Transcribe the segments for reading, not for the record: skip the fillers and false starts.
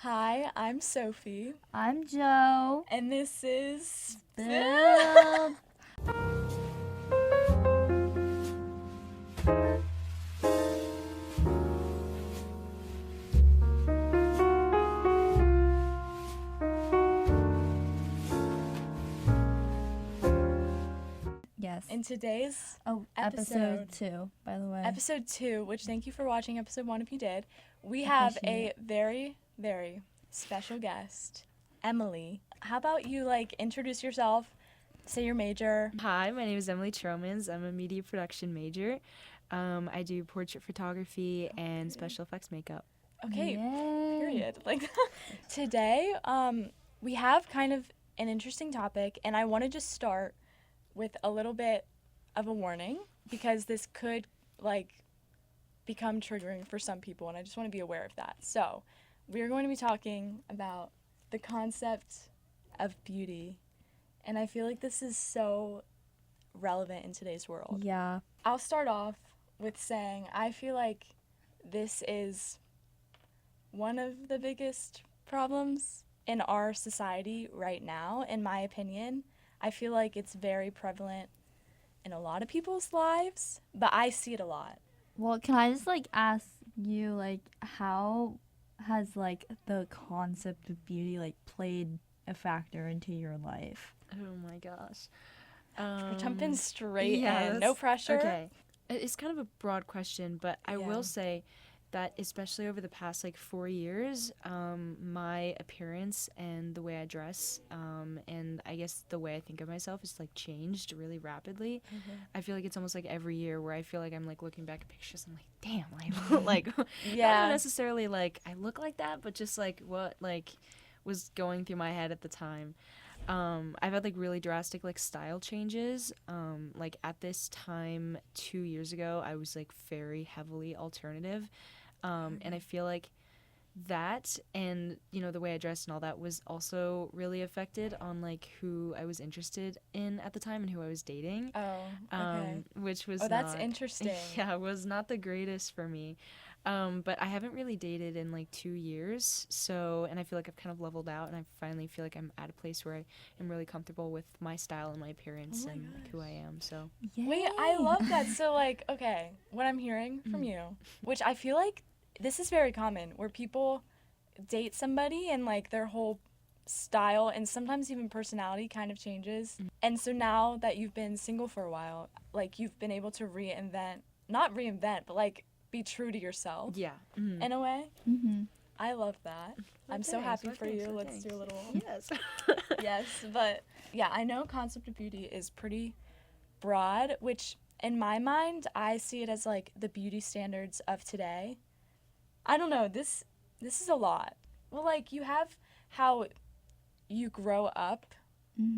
Hi, I'm Sophie, I'm Joe. and this is Build. Yes. in today's Episode 2, by the way. episode 2, which thank you for watching episode 1 if you did. We have a very, very special guest, Emily. How about you introduce yourself, say your major? Hi, my name is Emily Tromans. I'm a media production major. I do portrait photography and special effects makeup. Okay, Yay. period. Today, we have kind of an interesting topic, and I want to just start with a little bit of a warning because this could become triggering for some people, and I just want to be aware of that. So, we're going to be talking about the concept of beauty, and I feel like this is so relevant in today's world. Yeah. I'll start off with saying I feel like this is one of the biggest problems in our society right now, in my opinion. I feel like it's very prevalent in a lot of people's lives, but I see it a lot. Well, can I just ask you how has the concept of beauty played a factor into your life? Oh my gosh. We're jumping straight yeah, in, no pressure. Okay. It's kind of a broad question, but I Yeah. will say that especially over the past 4 years, my appearance and the way I dress, and I guess the way I think of myself has changed really rapidly. I feel like it's almost every year where I feel like I'm looking back at pictures and damn, not Yeah. necessarily I look like that, but just what was going through my head at the time. I've had really drastic style changes. At this time 2 years ago, I was very heavily alternative. And I feel like that and the way I dressed and all that was also really affected on who I was interested in at the time and who I was dating. Oh, okay. Which was that's not, interesting. Yeah, it was not the greatest for me. But I haven't really dated in 2 years, and I feel like I've kind of leveled out, and I finally feel like I'm at a place where I am really comfortable with my style and my appearance and who I am. So Wait, I love that. So okay, what I'm hearing from you, which I feel like this is very common, where people date somebody and their whole style and sometimes even personality kind of changes. And so now that you've been single for a while, you've been able to not reinvent, but be true to yourself. yeah. In a way. Mm-hmm. I love that. I'm so happy for you. Let's do a little Yes. yes, but yeah, I know concept of beauty is pretty broad, which in my mind I see it as the beauty standards of today. I don't know, this is a lot. Well, you have how you grow up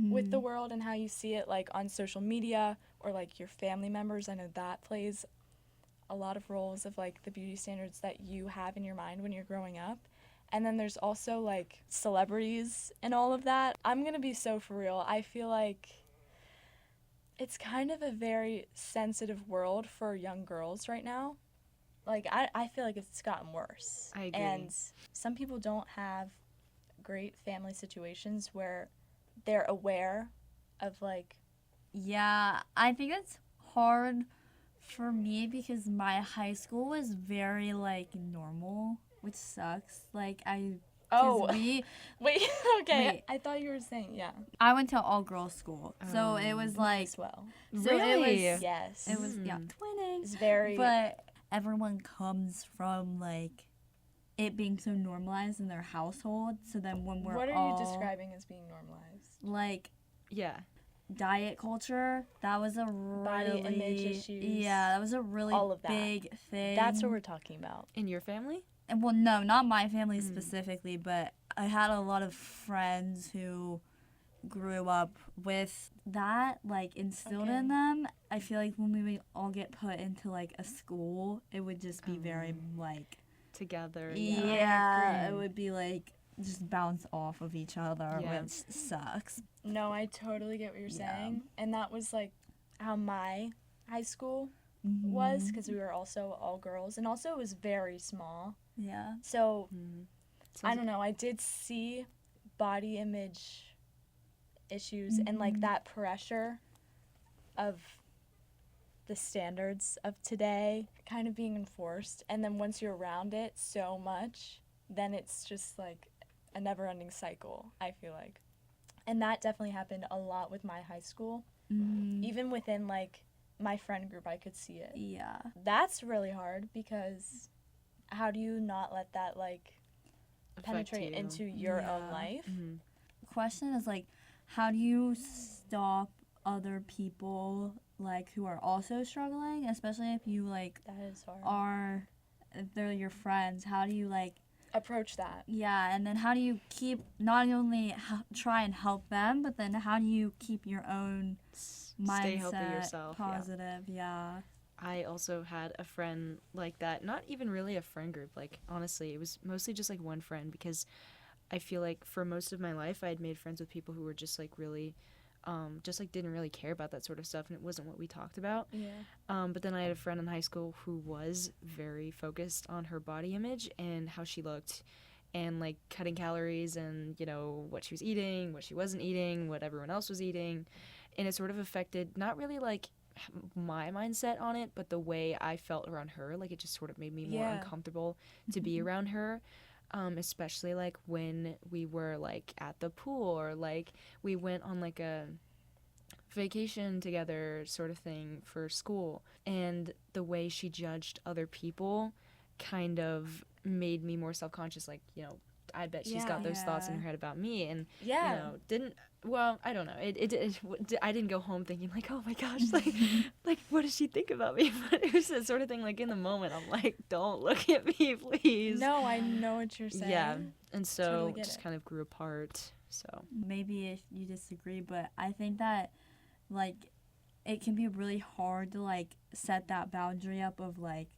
with the world and how you see it on social media or your family members. I know that plays a lot of roles of the beauty standards that you have in your mind when you're growing up. And then there's also celebrities and all of that. I'm gonna be so for real. I feel like it's kind of a very sensitive world for young girls right now. I feel like it's gotten worse. I agree. And some people don't have great family situations where they're aware of Yeah, I think it's hard for me because my high school was very normal, which sucks. oh we wait, okay. Wait. I thought you were saying I went to all girls school, so it was as well. so it was Yes. it was twinning. It's very But everyone comes from it being so normalized in their household. So then when we're What are all you describing as being normalized? Yeah. Diet culture, that was a Body really image issues. Yeah, that was a really All of that. big thing. That's what we're talking about. In your family? And well, no, not my family specifically, but I had a lot of friends who grew up with that instilled in them. I feel like when we would all get put into a school, it would just be very Together. yeah, it would be just bounce off of each other, Yeah. which sucks. No, I totally get what you're Yeah. saying. And that was how my high school was, because we were also all girls. And also it was very small. Yeah. So I don't know, I did see body image issues and like that pressure of the standards of today kind of being enforced, and then once you're around it so much, then it's just like a never-ending cycle, I feel like. And that definitely happened a lot with my high school. Even within like my friend group, I could see it. Yeah. That's really hard because how do you not let that like penetrate into your own life? Question is like, how do you stop other people like who are also struggling, especially if you like That is hard. if they're your friends? How do you like Approach that. Yeah, and then how do you keep not only try and help them, but then how do you keep your own mindset Stay healthy yourself. positive? Yeah. I also had a friend like that. Not even really a friend group. Like, honestly, it was mostly just like one friend, because I feel like for most of my life I had made friends with people who were just like really just like didn't really care about that sort of stuff, and it wasn't what we talked about. But then I had a friend in high school who was very focused on her body image and how she looked, and like cutting calories, and you know what she was eating, what she wasn't eating, what everyone else was eating, and it sort of affected not really like my mindset on it, but the way I felt around her. Like, it just sort of made me more uncomfortable to be around her. Especially like when we were like at the pool, or like we went on like a vacation together sort of thing for school, and the way she judged other people kind of made me more self-conscious. Like, you know, I bet she's got those thoughts in her head about me, and you know, I don't know, I didn't go home thinking like, oh my gosh, like what does she think about me? But it was that sort of thing, like in the moment I'm like, don't look at me, please. No, I know what you're saying. Yeah, and so Totally get just it. kind of grew apart. So Maybe if you disagree, but I think that like it can be really hard to like set that boundary up of like,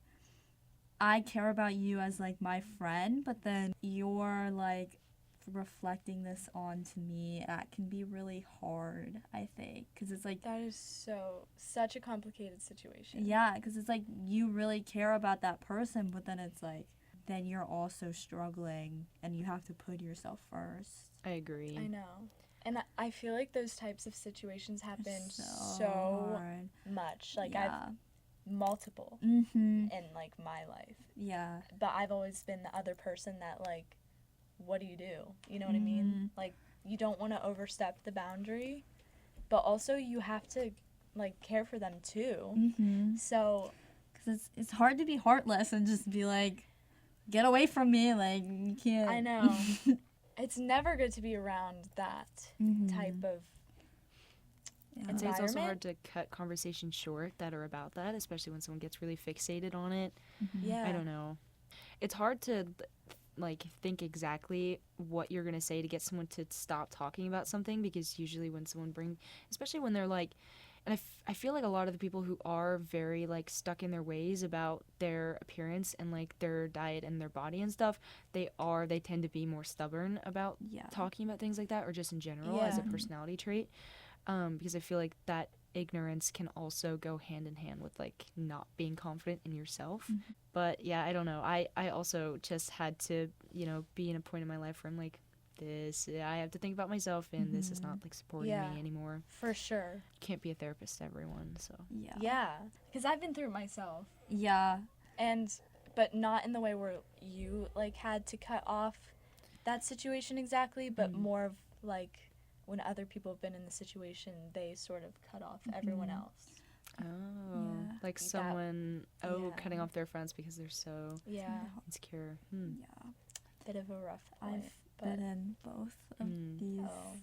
I care about you as like my friend, but then you're like reflecting this onto me. That can be really hard, I think, because it's like, That is such a complicated situation. yeah, because it's like you really care about that person, but then it's like, then you're also struggling and you have to put yourself first. I agree. I know. And I feel like those types of situations happen so hard. much. Like, Yeah. I've multiple Mm-hmm. in, like, my life. Yeah. But I've always been the other person that, like, what do? You know what I mean? Like, you don't want to overstep the boundary, but also you have to, like, care for them, too. Mm-hmm. So... Because it's hard to be heartless and just be like, get away from me, like, you can't. I know. It's never good to be around that type of I'd say it's also environment. hard to cut conversations short that are about that, especially when someone gets really fixated on it. Yeah. I don't know. It's hard to like think exactly what you're gonna say to get someone to stop talking about something, because usually when someone especially when they're like, and I feel like a lot of the people who are very like stuck in their ways about their appearance and like their diet and their body and stuff, they tend to be more stubborn about talking about things like that, or just in general as a personality trait. Because I feel like that ignorance can also go hand in hand with like not being confident in yourself. But yeah, I don't know. I also just had to, you know, be in a point in my life where I'm like, I have to think about myself, and this is not like supporting me anymore. For sure. Can't be a therapist to everyone, so. Yeah. Because I've been through it myself. Yeah. But not in the way where you like had to cut off that situation exactly, but more of like when other people have been in the situation, they sort of cut off everyone else. Oh, like someone cutting off their friends because they're so insecure. Yeah. Bit of a rough point. I've been in both of these.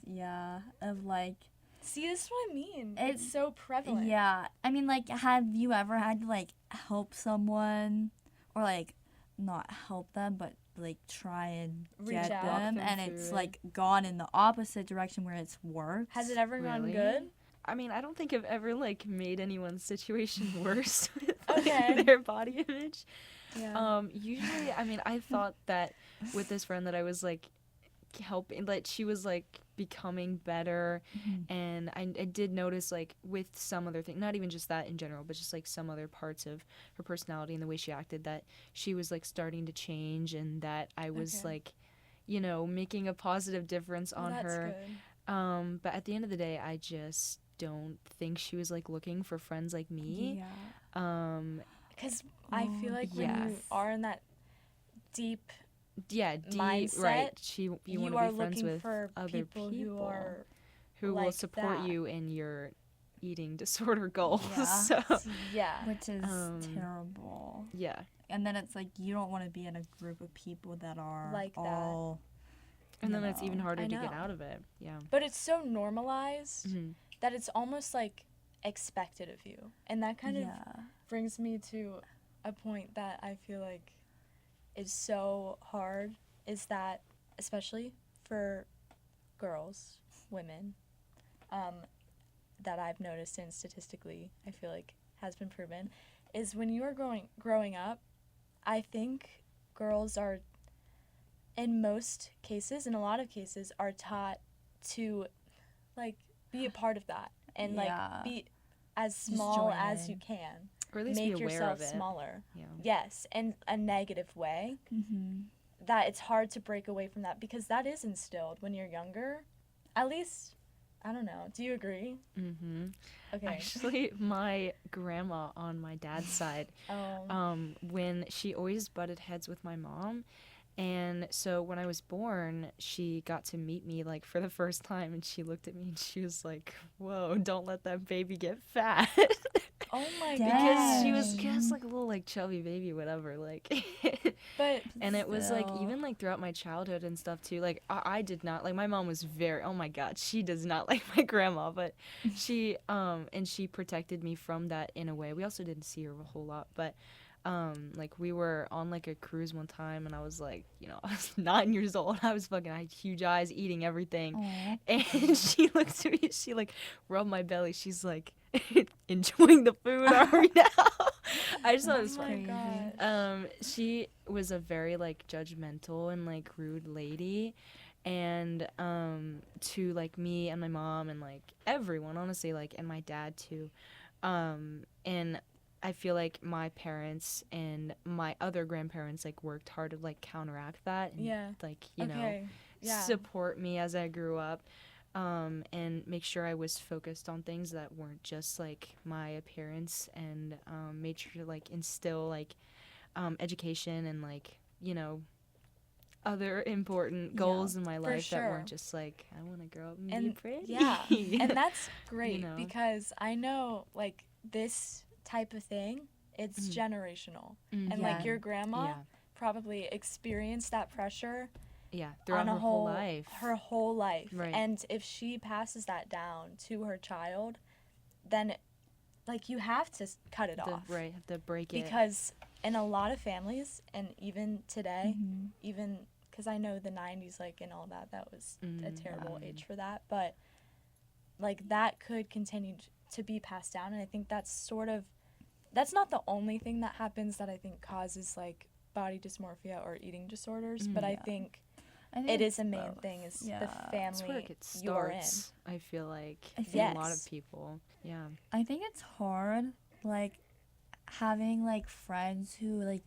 Yeah, of like. See, this is what I mean. It's so prevalent. Yeah, I mean, like, have you ever had to like help someone, or like not help them, but like try and Reach get out. them, and it's like gone in the opposite direction where it's worked? Has it ever gone good? I mean, I don't think I've ever like made anyone's situation worse with Okay. their body image. Yeah. Usually, I mean, I thought that with this friend that I was like helping, like she was like becoming better, and I did notice like with some other thing, not even just that in general, but just like some other parts of her personality and the way she acted, that she was like starting to change, and that I was like, making a positive difference on That's her. good. But at the end of the day, I just don't think she was like looking for friends like me. Yeah. Because I feel like when yeah. you are in that deep Yeah, deep, mindset, right. You want you to are be friends looking with for other people who are who will like support that. you in your eating disorder goals. Yeah. So, Yeah. Which is Um, terrible. yeah. And then it's like you don't want to be in a group of people that are Like that. all. And you then it's even know. harder I to get know. out of it. Yeah. But it's so normalized Hmm. that it's almost like expected of you. And that kind of Yeah. brings me to a point that I feel like is so hard, is that especially for girls, women, that I've noticed and statistically I feel like has been proven, is when you are growing up, I think girls are in most cases, in a lot of cases, are taught to like be a part of that and Yeah. like be as small join as in. you can. Or at least Make be aware yourself of it. smaller. Yeah. Yes, in a negative way. Mm-hmm. That it's hard to break away from that because that is instilled when you're younger. At least, I don't know. Do you agree? Mm-hmm. Okay. Actually, my grandma on my dad's side, when she always butted heads with my mom. And so when I was born, she got to meet me like for the first time, and she looked at me and she was like, "Whoa, don't let that baby get fat." Oh my Dang. Because she god. was just like a little like chubby baby, whatever. Like, But and it was like Still. even like throughout my childhood and stuff too. Like I did not like my mom was very, oh my god, she does not like my grandma, but she and she protected me from that in a way. We also didn't see her a whole lot, but like we were on like a cruise one time and I was like, I was 9 years old. I had huge eyes eating everything. Aw. And she looked at me, she like rubbed my belly. She's like, enjoying the food, are we now? I just thought it was oh my Crazy. gosh. she was a very like judgmental and like rude lady, and to like me and my mom and like everyone, honestly, like, and my dad too, and I feel like my parents and my other grandparents like worked hard to like counteract that and Yeah. like Okay. Yeah. support me as I grew up, and make sure I was focused on things that weren't just like my appearance, and made sure to like instill like education and like other important goals in my life that sure. weren't just like I want to grow up and be And pretty. yeah. And that's great know. because I know like this type of thing, it's Mhm. generational. Mhm. And Yeah. like your grandma Yeah. probably experienced that pressure Yeah, throughout on a her whole life. her whole life. Right. And if she passes that down to her child, then like you have to cut it off. Right, have to break it. Because in a lot of families and even today, Mhm. even because I know the 90s, like, and all that, that was a terrible age for that. But, like, that could continue to be passed down. And I think that's not the only thing that happens that I think causes, like, body dysmorphia or eating disorders. But I Yeah. think I think it it's is a main both. thing is Yeah. the That's where family it you're in. starts, I feel like, I for a lot Yes. of people. Yeah. I think it's hard, like, having, like, friends who, like,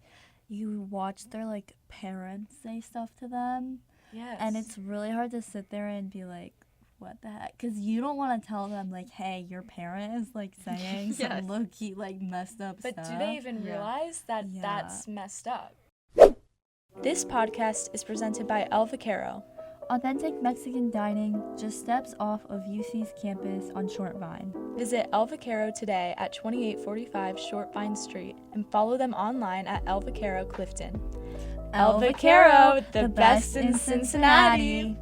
you watch their, like, parents say stuff to them, Yes. and it's really hard to sit there and be like, what the heck? Because you don't want to tell them, like, hey, your parent is, like, saying Yes. some low-key, like, messed up But stuff. do they even Yeah. realize that Yeah. that's messed up? This podcast is presented by El Vaquero. Authentic Mexican dining just steps off of UC's campus on Short Vine. Visit El Vaquero today at 2845 Short Vine Street and follow them online at El Vaquero Clifton. El Vaquero, the best in Cincinnati.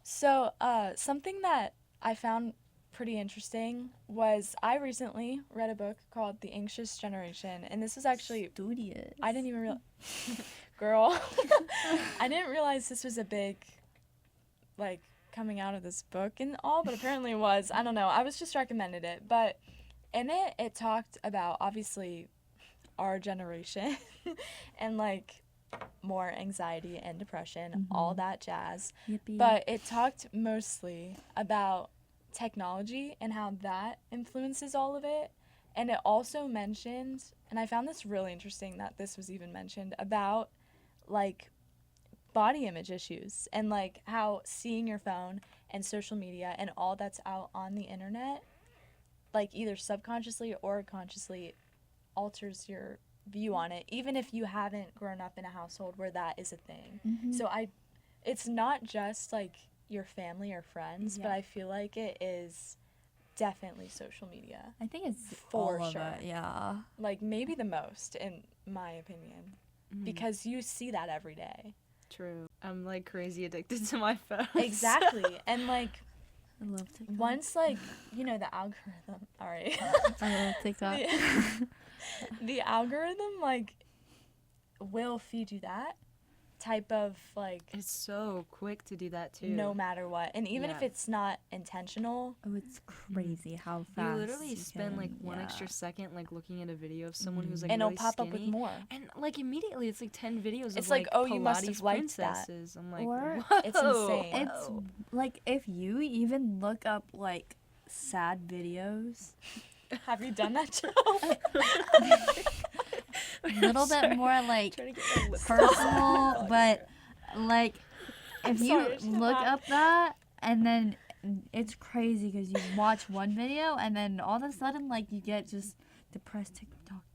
So, something that I found pretty interesting was I recently read a book called The Anxious Generation, and this was actually Studious. I didn't even realize, girl, I didn't realize this was a big, like, coming out of this book and all, but apparently it was. I don't know. I was just recommended it, but in it talked about, obviously, our generation and, like, more anxiety and depression, all that jazz. Yippee. But it talked mostly about technology and how that influences all of it. And it also mentioned, and I found this really interesting that this was even mentioned, about like body image issues, and like how seeing your phone and social media and all that's out on the internet, like either subconsciously or consciously, alters your view on it, even if you haven't grown up in a household where that is a thing. So it's not just like your family or friends, but Yeah. I feel like it is definitely social media. I think it's For all of sure. it, yeah. Like maybe the most, in my opinion, because you see that every day. True. I'm like crazy addicted to my phone. Exactly. And like I love TikTok. once like, you know, the algorithm, all right. I love TikTok. The algorithm like will feed you that type of like It's so quick to do that too. no matter what. And even if Yeah. it's not intentional, Oh, it's crazy how You fast literally spend like can- one yeah. extra second like looking at a video of someone who's like and really it'll pop up with skinny. more. And like immediately it's like 10 videos It's of like, like oh, you must Pilates have liked that. princesses. I'm like, Or whoa. it's insane. It's like if you even look up like sad videos, Have you done that, Joe? a little bit more like Trying to get my lip personal, but like if you sorry, I should've look laughed. up that and then it's crazy because you watch one video and then all of a sudden like you get just depressed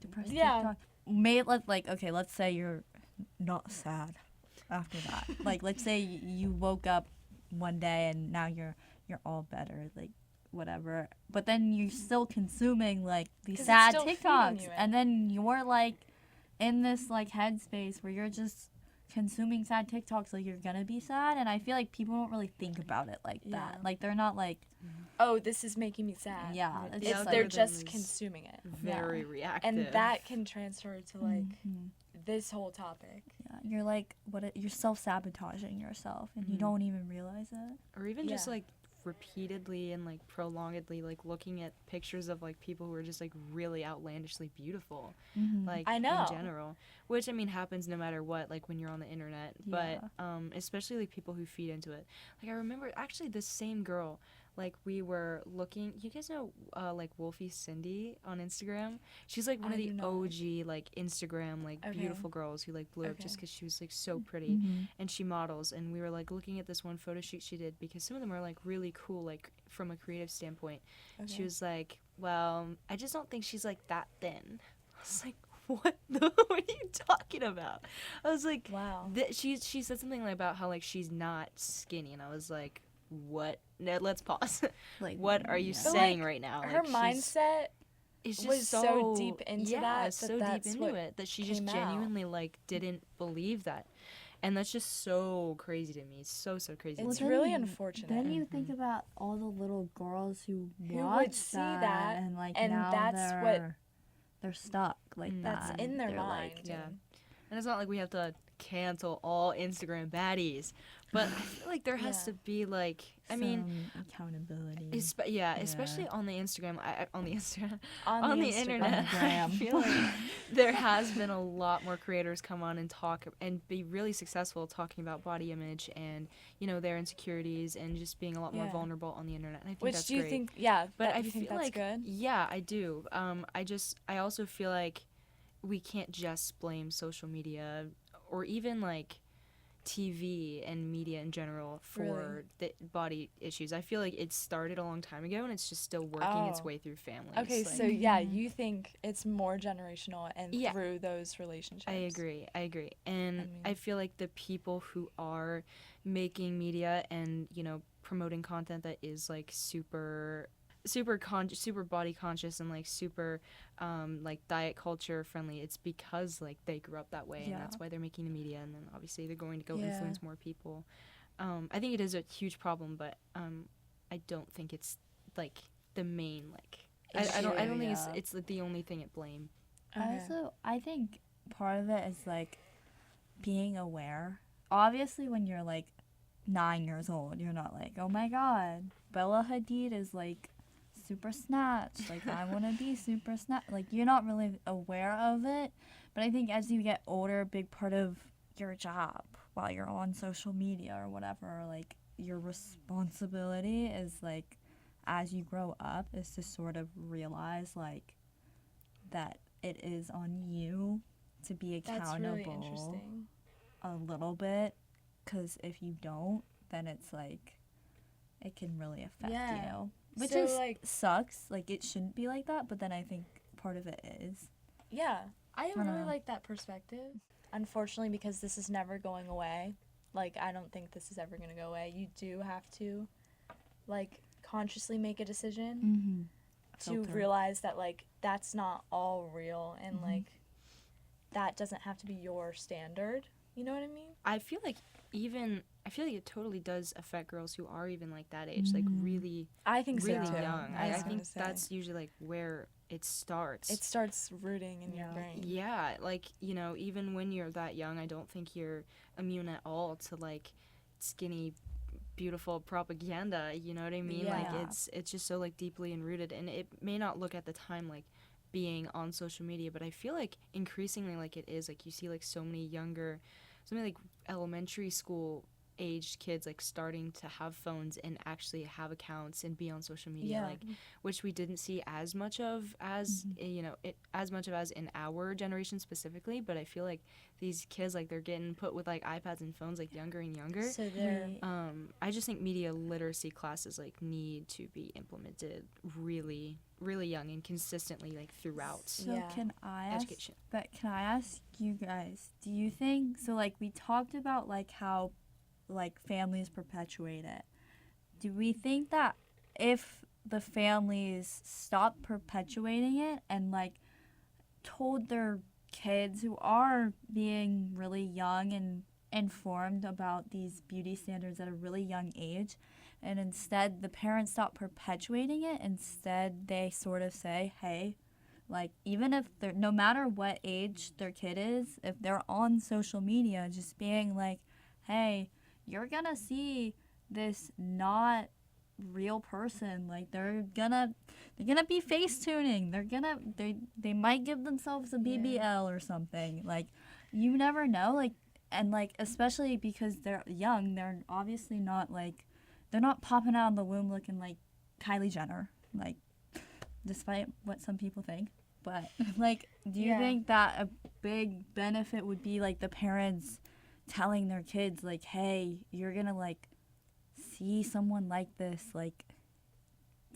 depressed Yeah. TikTok. Okay, let's say you're not sad after that. Like let's say you woke up one day and now you're all better, like whatever. But then you're still consuming like these 'Cause it's sad still feeding TikToks, you it. and then you're like in this like headspace where you're just consuming sad TikToks, like you're gonna be sad. And I feel like people don't really think about it like that. Yeah. Like they're not like, Oh, this is making me sad. yeah, The it's It's, just they're like, just is consuming it. very reactive. And that can transfer to like Mhm. this whole topic. yeah, you're like you're self-sabotaging yourself and you Mhm. don't even realize it. or even just Yeah. like repeatedly and like prolongedly like looking at pictures of like people who are just like really outlandishly beautiful, like I know. in general, which I mean happens no matter what, like when you're on the internet. Yeah. But especially like people who feed into it. Like I remember actually this same girl, like we were looking, you guys know like Wolfie Cindy on Instagram. She's like one I of do the not. OG like Instagram like Okay. beautiful girls who like blew up just Okay. because she was like so pretty. Mm-hmm. And she models, and we were like looking at this one photo shoot she did because some of them are like really cool like from a creative standpoint. She Okay. was like, well, I just don't think she's like that thin. I was like, what what are you talking about? I was like, Wow. she said something like about how like she's not skinny, and I was like, what? No, let's pause. Like What are you yeah. But, saying like, right now? Her Like, she's- mindset it's just was so deep into yeah, that so that's deep into what it that she just came out. genuinely like didn't believe that, and that's just so crazy to me. It's so crazy. It's to me. really then- unfortunate. Then you think about all the little girls who Who watch would see that, and like and now that's what- they're stuck like Mm. that. That's in their They're mind. like, Yeah. And it's not like we have to cancel all Instagram baddies, but I feel like there has Yeah. to be like, I mean, some accountability. especially on the Instagram, on the Instagram, on, on the Instagram. internet. I Gram. feel like there has been a lot more creators come on and talk and be really successful talking about body image and their insecurities and just being a lot more Yeah. vulnerable on the internet. And I think Which that's do you great. think? Yeah, But I you think feel that's like good. yeah, I do. I also feel like we can't just blame social media or even like TV and media in general for the body issues. I feel like it started a long time ago and it's just still working its Oh. way through families. Okay, like, so yeah, you think it's more generational and Yeah. through those relationships. I agree. And I mean- I feel like the people who are making media and, promoting content that is like super body conscious and like super like diet culture friendly, it's because like they grew up that way and Yeah. that's why they're making the media, and then obviously they're going to go Yeah. influence more people. I think it is a huge problem, but I don't think it's like the main like I don't Issue, think yeah. it's like the only thing at blame. Okay. I think part of it is like being aware. Obviously, when you're like 9 years old, you're not like, oh my god, Bella Hadid is like super snatched. Like, I want to be super snatched. Like, you're not really aware of it. But I think as you get older, a big part of your job while you're on social media or whatever, like, your responsibility is like, as you grow up, is to sort of realize like that it is on you to be That's accountable really interesting. a little bit because if you don't, then it's like it can really affect Yeah. you, which So, is like- sucks. Like it shouldn't be like that, but then I think part of it is. Yeah, I don't really know. like that perspective. Unfortunately, because this is never going away, like, I don't think this is ever going to go away. You do have to, like, consciously make a decision to realize that, like, that's not all real and, like, that doesn't have to be your standard. You know what I mean? I feel like it totally does affect girls who are even like that age, like really, I think really so, too. young. I I was think gonna say. that's usually like where it starts. It starts rooting in your Yeah. brain. Yeah, like, you know, even when you're that young, I don't think you're immune at all to like skinny, beautiful propaganda, you know what I mean? Like Yeah. it's just so like deeply enrooted, and it may not look at the time like being on social media, but I feel like increasingly like it is. Like you see like so many like elementary school aged kids like starting to have phones and actually have accounts and be on social media, Yeah. like, which we didn't see as much of as as in our generation specifically. But I feel like these kids, like, they're getting put with like iPads and phones like younger and younger. So they're I just think media literacy classes like need to be implemented really, really young and consistently like throughout So Yeah. can I ask? education. But can I ask you guys? Do you think so? Like we talked about like how like families perpetuate it. Do we think that if the families stopped perpetuating it and like told their kids who are being really young and informed about these beauty standards at a really young age, and instead the parents stop perpetuating it, instead they sort of say, hey, like even if they're no matter what age their kid is, if they're on social media, just being like, hey, you're gonna see this not real person, like they're gonna be face tuning, they might give themselves a BBL or something, like you never know, like, and like especially because they're young, they're obviously not like they're not popping out of the womb looking like Kylie Jenner, like despite what some people think. But like, do you Yeah. think that a big benefit would be like the parents telling their kids like, hey, you're gonna like see someone like this, like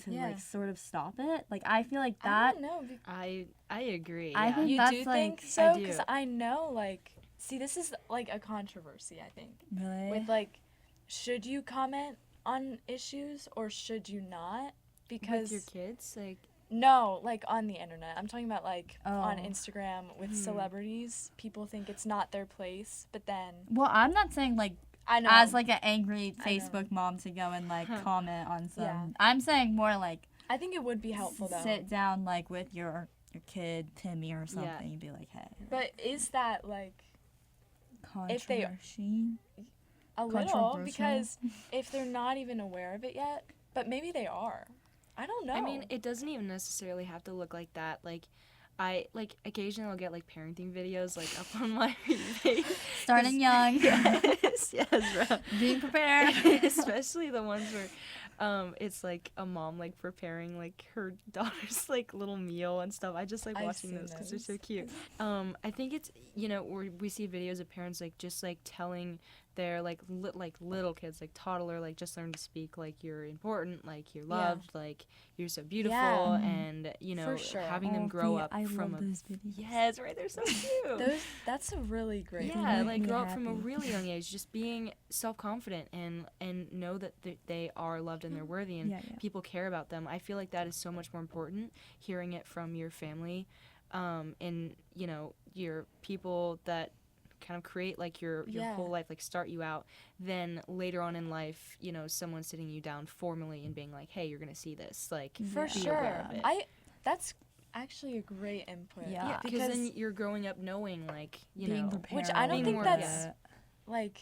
to Yeah. like sort of stop it? Like I feel like I that don't know. I agree. I yeah. think You that's do like think so? do. Because I know, like, see, this is like a controversy. I think really with like, should you comment on issues or should you not? Because with your kids, like, no, like on the internet. I'm talking about like on Oh. Instagram with celebrities. People think it's not their place, but then well, I'm not saying like I know as like an angry I know. Facebook mom to go and like comment on some. Yeah. I'm saying more like I think it would be helpful though. sit down like with your kid Timmy or something and be like, hey, But is that like if they- controversy. a little? Controversial. Because if they're not even aware of it yet, but maybe they are. I don't know. I mean, it doesn't even necessarily have to look like that. Like, I like occasionally I'll get like parenting videos like up on my page. Starting young, yes, bro. being prepared. Especially the ones where it's like a mom like preparing like her daughter's like little meal and stuff. I just like I've watching seen those because they're those. so cute. I think it's, you know, where we see videos of parents like just like telling their like little kids, like toddler, like just learn to speak, like you're important, like you're loved, like you're so beautiful, Yeah. and you know, For sure. having them grow up I from love a those videos. yes, right, they're so cute. That's a really great Yeah, make like me grow up from a happy. really young age, just being self-confident and know that they are loved and they're worthy and Yeah, yeah. people care about them. I feel like that is so much more important, hearing it from your family, and you know, your people that kind of create like your Yeah. whole life, like start you out, then later on in life, you know, someone sitting you down formally and being like, hey, you're gonna see this, like, For be sure. aware of it. That's actually a great input. Yeah. because then you're growing up knowing, like, you Being know, prepared. Which I don't Being think more that's aware. like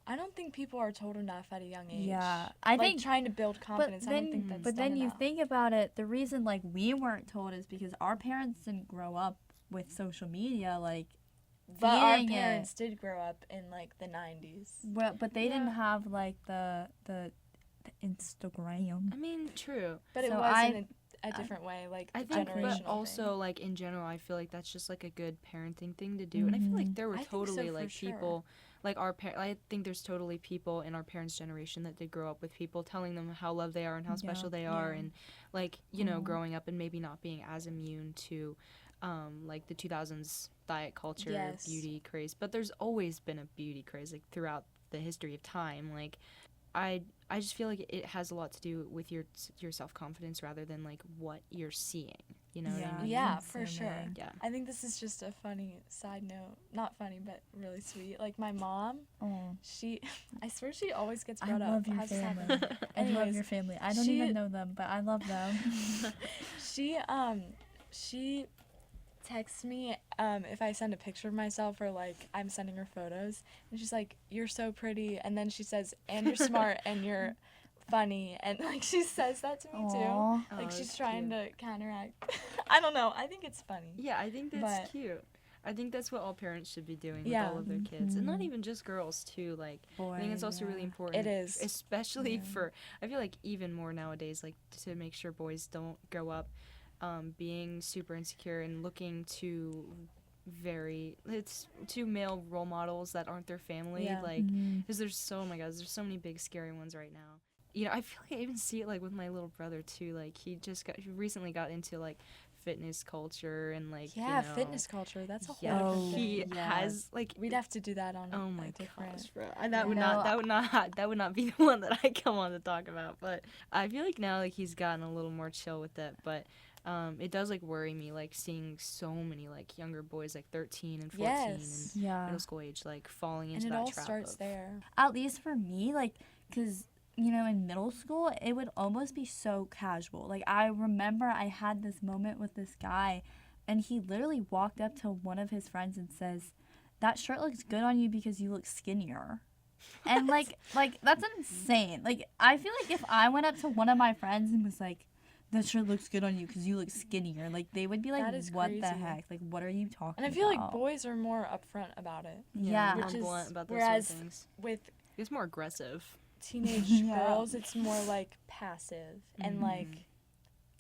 I don't think people are told enough at a young age. Yeah, I like think. trying to build But confidence. I don't think then, that's but done then you enough. think about it. The reason like we weren't told is because our parents didn't grow up with social media. Like, But our seeing it. parents did grow up in like the 90s. well, but they didn't Yeah. have like the Instagram. I mean, true. But it So was I- in a different way, like I a think, generational but also thing. like in general, I feel like that's just like a good parenting thing to do, and I feel like there were I think so, totally for like sure. people like I think there's totally people in our parents' generation that did grow up with people telling them how loved they are and how special they are, and like growing up and maybe not being as immune to like the 2000s diet culture, beauty craze. But there's always been a beauty craze like throughout the history of time. Like I just feel like it has a lot to do with your self-confidence rather than like what you're seeing. You know what I mean? Yeah, for sure. Yeah. I think this is just a funny side note. Not funny, but really sweet. Like my mom, she, I swear she always gets brought up. I love your How's this family. happen? I love your family. I don't even know them, but I love them. She texts me if I send a picture of myself or like I'm sending her photos, and she's like, "You're so pretty," and then she says, "And you're smart and you're funny," and like she says that to me too. Like she's trying to counteract. I don't know. I think it's funny. Yeah, I think that's cute. I think that's what all parents should be doing with all of their kids, and not even just girls too. Like I think it's also really important. It is, especially for, I feel like even more nowadays, like to make sure boys don't grow up being super insecure and looking to male role models that aren't their family. Like because there's so many big scary ones right now. You know, I feel like I even see it like with my little brother too. Like he recently got into like fitness culture and like fitness culture. That's a whole different thing. He has like we'd have to do that on different. Gosh, bro. That would not be the one that I come on to talk about. But I feel like now like he's gotten a little more chill with it. But it does like worry me like seeing so many like younger boys like 13 and 14 and middle school age like falling into that trap. And it all starts there. At least for me, like, because you know, in middle school, it would almost be so casual. Like, I remember I had this moment with this guy, and he literally walked up to one of his friends and says, "That shirt looks good on you because you look skinnier." And, like, that's insane. Like, I feel like if I went up to one of my friends and was like, "That shirt looks good on you because you look skinnier," like, they would be like, "What the heck? Like, what are you talking about?" And I feel like boys are more upfront about it. Yeah. Which is, blunt about those whereas sort of things. with it's more aggressive. teenage girls, it's more like passive and like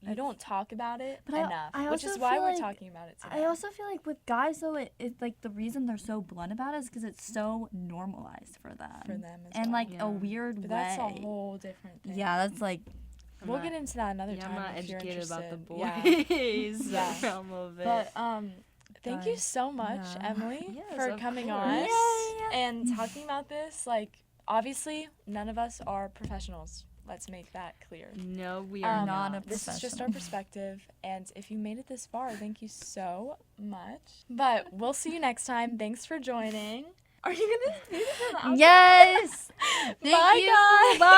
you don't talk about it enough, which is why we're talking about it today. I also feel like with guys though, it's like the reason they're so blunt about it is because it's so normalized for them. And like a weird way. That's a whole different thing. Yeah, that's like. We'll get into that another time. I'm not if educated you're about the boys. realm of it. But thank you so much, Emily, for coming on and talking about this. Like, obviously, none of us are professionals. Let's make that clear. No, we are not a professional. This is just our perspective, and if you made it this far, thank you so much. But we'll see you next time. Thanks for joining. Are you gonna do this? Yes. Bye, guys. Bye.